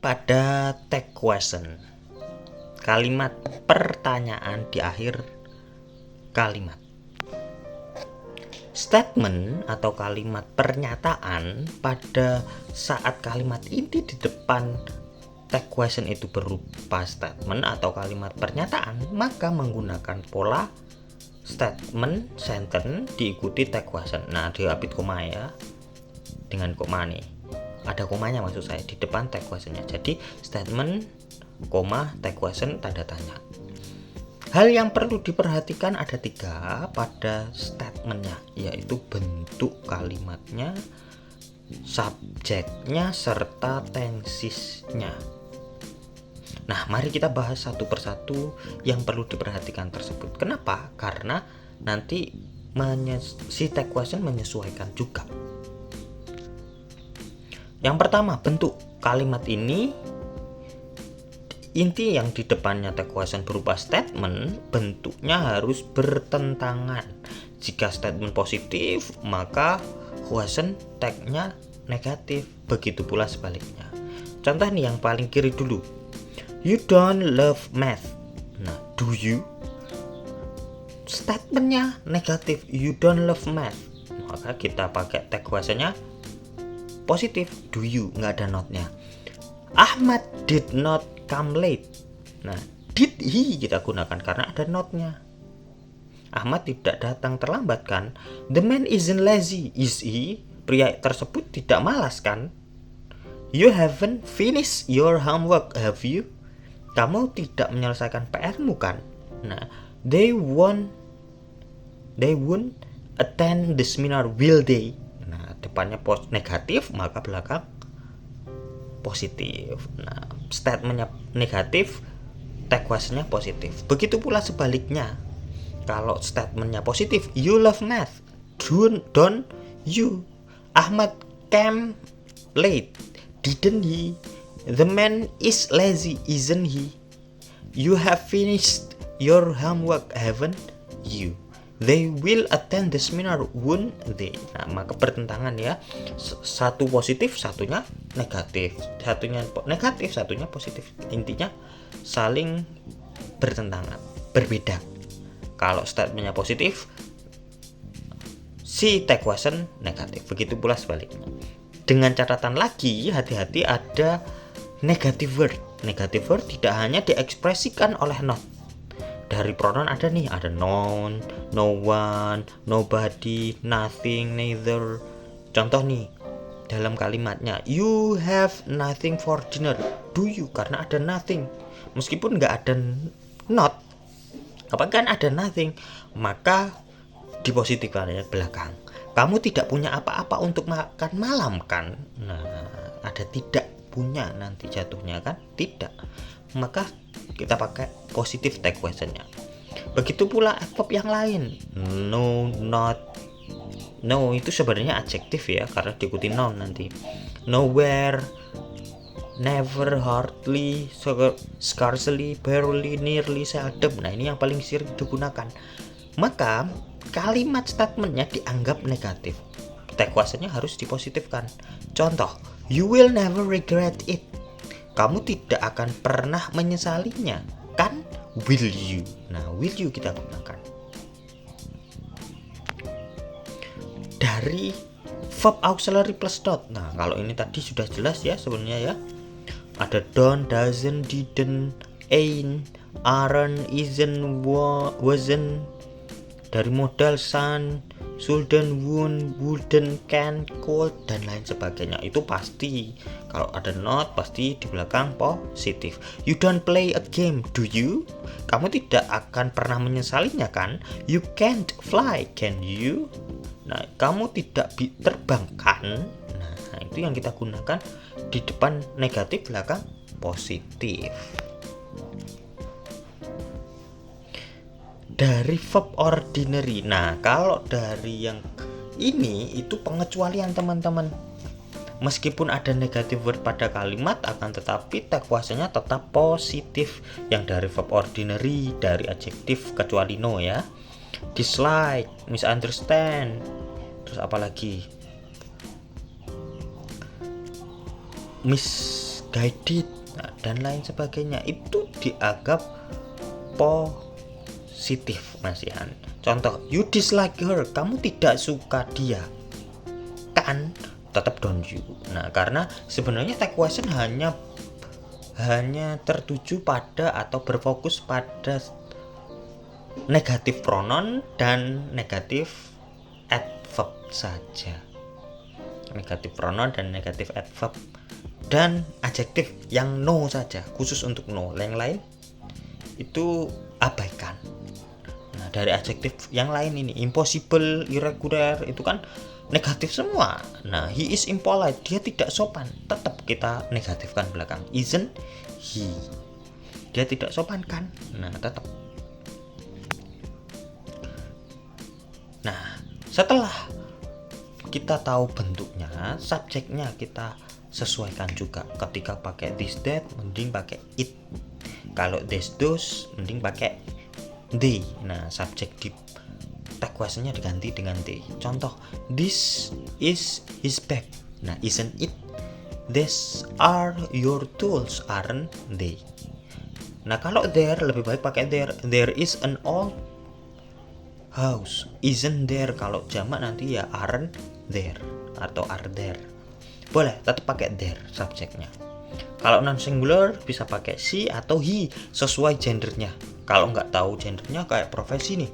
pada tag question, kalimat pertanyaan di akhir kalimat. Statement atau kalimat pernyataan pada saat kalimat inti di depan tag question itu berupa statement atau kalimat pernyataan, maka menggunakan pola statement sentence diikuti tag question. Nah, diapit koma ya, dengan koma nih, ada komanya maksud saya di depan tag questionnya. Jadi statement, koma, tag question, tanda tanya. Hal yang perlu diperhatikan ada 3 pada statementnya, yaitu bentuk kalimatnya, subjeknya, serta tensisnya. Nah, mari kita bahas satu persatu yang perlu diperhatikan tersebut. Kenapa? Karena nanti si tag question menyesuaikan juga. Yang pertama, bentuk kalimat ini, inti yang di depannya tag question berupa statement, bentuknya harus bertentangan. Jika statement positif, maka question tagnya negatif. Begitu pula sebaliknya. Contoh nih yang paling kiri dulu. You don't love math. Nah, do you? Statementnya negatif. You don't love math. Maka kita pakai tag questionnya positif, do you, nggak ada notnya. Ahmad did not come late. Nah, did he kita gunakan karena ada notnya. Ahmad tidak datang terlambat kan? The man isn't lazy, is he? Pria tersebut tidak malas kan? You haven't finished your homework, have you? Kamu tidak menyelesaikan PR-mu kan? Nah, they won't attend the seminar, will they? Depannya negatif, maka belakang positif. Nah, statementnya negatif, tag questionnya positif. Begitu pula sebaliknya. Kalau statementnya positif, you love math, don't you? Ahmad came late, didn't he? The man is lazy, isn't he? You have finished your homework, haven't you? They will attend the seminar, won't they? Nah, maka bertentangan ya. Satu positif, satunya negatif. Satunya negatif, satunya positif. Intinya saling bertentangan, berbeda. Kalau statementnya positif, si tag question negatif. Begitu pula sebaliknya. Dengan catatan lagi, hati-hati ada negative word. Negative word tidak hanya diekspresikan oleh not. Dari pronoun ada nih, ada none, no one, nobody, nothing, neither. Contoh nih, dalam kalimatnya, you have nothing for dinner, do you? Karena ada nothing, meskipun nggak ada not, apa kan ada nothing, maka dipositifkan ya belakang. Kamu tidak punya apa-apa untuk makan malam kan? Nah, ada tidak punya nanti jatuhnya kan? Tidak. Maka kita pakai positif tag questionnya. Begitu pula adverb yang lain. No, not. No itu sebenarnya adjektif ya, karena diikuti noun nanti. Nowhere, never, hardly, scarcely, barely, nearly, seldom. Nah, ini yang paling sering digunakan. Maka kalimat statementnya dianggap negatif. Tag questionnya harus dipositifkan. Contoh, you will never regret it. Kamu tidak akan pernah menyesalinya, kan? Will you? Nah, will you kita gunakan. Dari verb auxiliary plus dot. Nah, kalau ini tadi sudah jelas ya sebenarnya ya. Ada don't, doesn't, didn't, ain't, aren't, isn't, wasn't. Dari modal sun, shouldn't, won't, wouldn't, can, could, dan lain sebagainya. Itu pasti. Kalau ada not, pasti di belakang positif. You don't play a game, do you? Kamu tidak akan pernah menyesalinya kan? You can't fly, can you? Nah, kamu tidak terbang kan? Nah, itu yang kita gunakan di depan negatif, belakang positif. Dari verb ordinary. Nah, kalau dari yang ini itu pengecualian teman-teman. Meskipun ada negative word pada kalimat, akan tetapi tag questionnya tetap positif. Yang dari verb ordinary, dari adjektif kecuali no ya. Dislike, misunderstand. Terus apa lagi? guided, dan lain sebagainya, itu dianggap positif, Mas Ian. Contoh, you dislike her, kamu tidak suka dia, kan? Tetap don't you. Nah, karena sebenarnya tag question hanya tertuju pada atau berfokus pada negatif pronoun dan negatif adverb saja. Negatif pronoun dan negatif adverb dan adjektif yang no saja, khusus untuk no. Yang lain itu abaikan. Nah, dari adjektif yang lain ini impossible, irregular, itu kan negatif semua. Nah, he is impolite, dia tidak sopan, tetap kita negatifkan belakang. Isn't he, dia tidak sopan kan? Nah, tetap. Nah, setelah kita tahu bentuknya, subjeknya kita sesuaikan juga. Ketika pakai this, that, mending pakai it. Kalau this, those, mending pakai they. Nah, subjek di tag questionnya diganti dengan they. Contoh, this is his bag. Nah, isn't it? These are your tools, aren't they? Nah, kalau there lebih baik pakai there. There is an old house, isn't there? Kalau jamak nanti ya aren't there atau are there. Boleh tetap pakai there subjeknya. Kalau non singular bisa pakai she atau he sesuai gendernya. Kalau nggak tahu gendernya kayak profesi nih,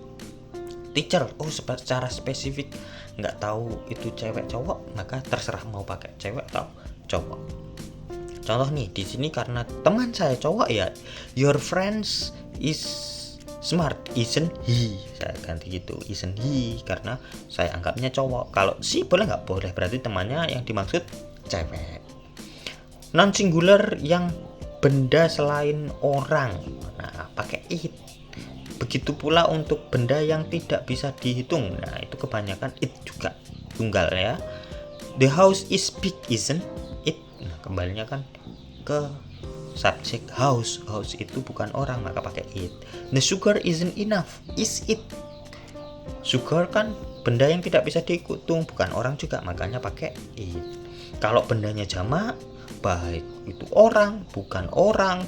teacher, secara spesifik nggak tahu itu cewek cowok, maka terserah mau pakai cewek atau cowok. Contoh nih di sini karena teman saya cowok ya, your friends is smart, isn't he? Saya ganti gitu, isn't he, karena saya anggapnya cowok. Kalau she boleh nggak? Boleh, berarti temannya yang dimaksud cewek. Non singular yang benda selain orang, nah pakai it. Begitu pula untuk benda yang tidak bisa dihitung, nah itu kebanyakan it juga, tunggal ya. The house is big, isn't it? Nah kembalinya kan ke subjek house. House itu bukan orang, maka pakai it. The sugar isn't enough, is it? Sugar kan benda yang tidak bisa dihitung, bukan orang juga, makanya pakai it. Kalau bendanya jamak, baik itu orang, bukan orang,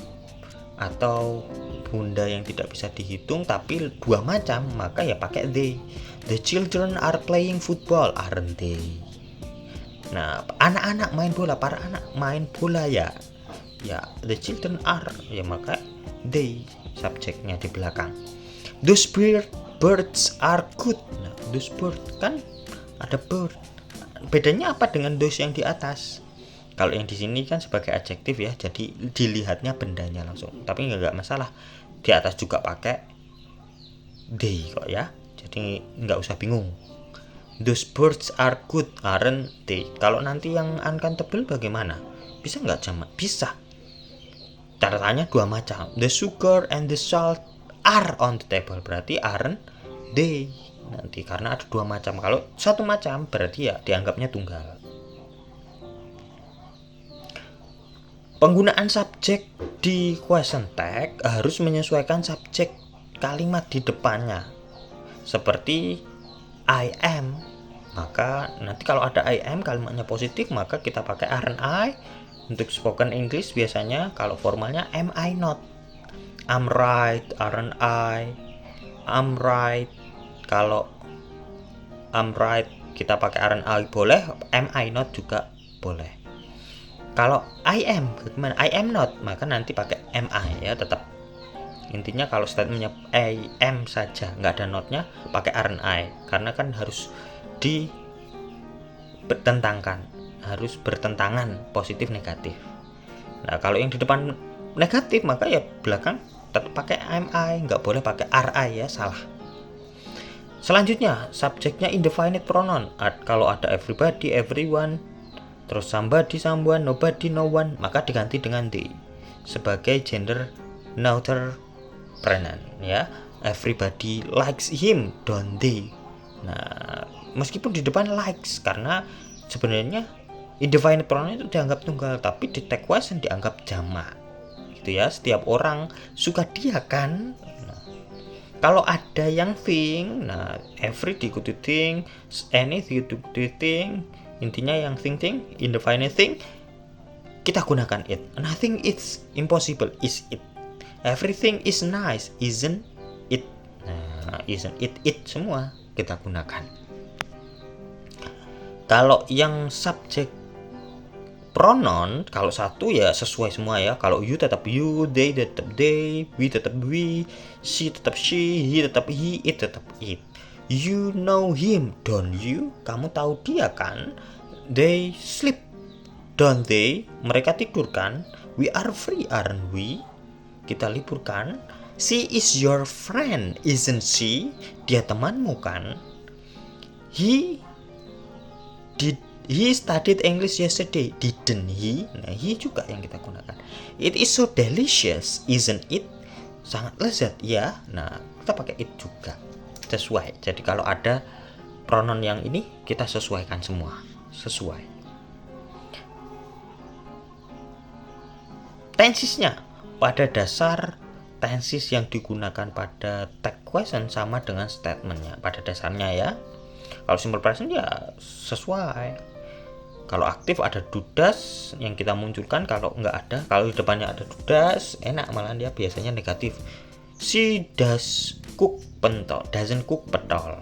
atau benda yang tidak bisa dihitung tapi dua macam, maka ya pakai they. The children are playing football, aren't they? Nah, anak-anak main bola, para anak main bola ya. Ya, the children are, ya maka they subjeknya di belakang. Those birds are good. Nah, those bird kan ada bird. Bedanya apa dengan those yang di atas? Kalau yang di sini kan sebagai adjektif ya, jadi dilihatnya bendanya langsung. Tapi nggak masalah, di atas juga pakai they kok ya. Jadi nggak usah bingung. Those birds are good, aren't they? Kalau nanti yang uncountable bagaimana? Bisa nggak jamak? Bisa. Catatannya dua macam. The sugar and the salt are on the table, berarti aren't they nanti, karena ada dua macam. Kalau satu macam berarti ya dianggapnya tunggal. Penggunaan subjek di question tag harus menyesuaikan subjek kalimat di depannya. Seperti I am, maka nanti kalau ada I am kalimatnya positif, maka kita pakai aren't I. Untuk spoken English biasanya kalau formalnya am I not, I'm right, aren't I, I'm right. Kalau I'm right kita pakai aren't I boleh, am I not juga boleh. Kalau I am bagaimana? I am not, maka nanti pakai am I ya tetap. Intinya kalau statementnya I am saja nggak ada notnya, pakai aren't I, karena kan harus bertentangan, harus bertentangan positif negatif. Nah kalau yang di depan negatif maka ya belakang tetap pakai am I, nggak boleh pakai are I ya, salah. Selanjutnya subjeknya indefinite pronoun. Kalau ada everybody, everyone, terus somebody, someone, nobody, no one, maka diganti dengan they sebagai gender neutral pronoun ya. Everybody likes him, don't they? Nah meskipun di depan likes, karena sebenarnya indefinite pronoun itu dianggap tunggal, tapi di tag question dianggap jamak gitu ya. Setiap orang suka dia kan. Kalau ada yang thing, nah every diikuti thing, any diikuti thing, intinya yang thing, indefinite thing kita gunakan it. Nothing is impossible, is it. Everything is nice, isn't it. Nah, isn't it semua kita gunakan. Kalau yang subjek pronoun, kalau satu ya sesuai semua ya. Kalau you tetap you, they tetap they, we tetap we, she tetap she, he tetap he, it tetap it. You know him, don't you? Kamu tahu dia kan? They sleep, don't they? Mereka tidur kan? We are free, aren't we? Kita libur kan? She is your friend, isn't she? Dia temanmu kan? He studied English yesterday, didn't he? Nah, he juga yang kita gunakan. It is so delicious, isn't it? Sangat lezat ya. Nah, kita pakai it juga. Sesuai. Jadi kalau ada pronoun yang ini, kita sesuaikan semua. Sesuai. Tensesnya, pada dasar tenses yang digunakan pada tag question sama dengan statementnya. Pada dasarnya ya. Kalau simple present ya sesuai. Kalau aktif ada do does yang kita munculkan, kalau nggak ada, kalau di depannya ada do does, enak malah dia biasanya negatif. She does cook pentol, doesn't cook pentol.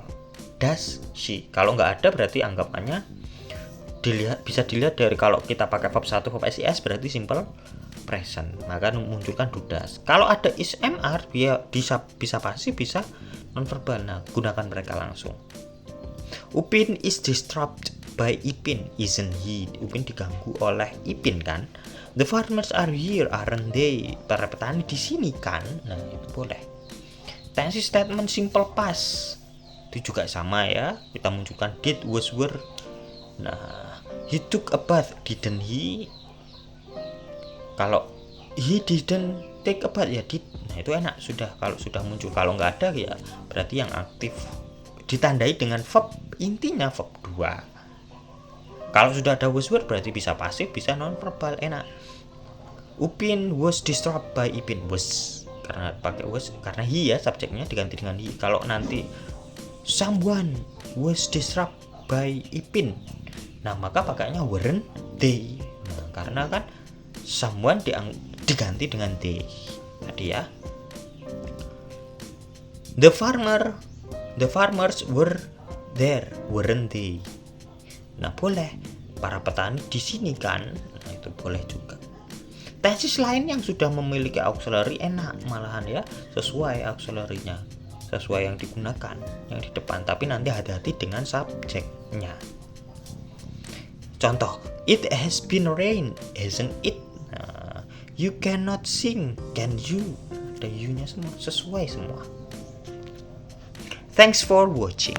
Does she? Kalau nggak ada berarti anggapannya bisa dilihat dari kalau kita pakai verb 1 verb SIS berarti simple present, maka munculkan do does. Kalau ada is MR bisa pasif bisa non verbal. Nah, gunakan mereka langsung. Upin is disturbed by Ipin, isn't he? Upin diganggu oleh Ipin kan? The farmers are here, aren't they? Para petani di sini kan? Nah, itu boleh. Tense statement simple past itu juga sama ya. Kita munculkan did, was, were. Nah, he took a bath, didn't he? Kalau he didn't take a bath ya did. Nah, itu enak sudah kalau sudah muncul. Kalau nggak ada ya berarti yang aktif. Ditandai dengan verb, intinya verb 2. Kalau sudah ada was were berarti bisa pasif, bisa non verbal, enak. Upin was disturbed by Ipin, was karena pakai was karena he ya subjeknya diganti dengan he. Kalau nanti someone was disturbed by Ipin, nah maka pakainya weren't they. Nah, karena kan someone diganti dengan they tadi ya. The farmers were there, weren't they? Nah, boleh. Para petani di sini kan? Nah, itu boleh juga. Tenses lain yang sudah memiliki auxiliary enak malahan ya, sesuai auxiliary-nya, sesuai yang digunakan yang di depan, tapi nanti hati-hati dengan subjeknya. Contoh, it has been rain, hasn't it? Nah, you cannot sing, can you? Ada you-nya semua, sesuai semua. Thanks for watching.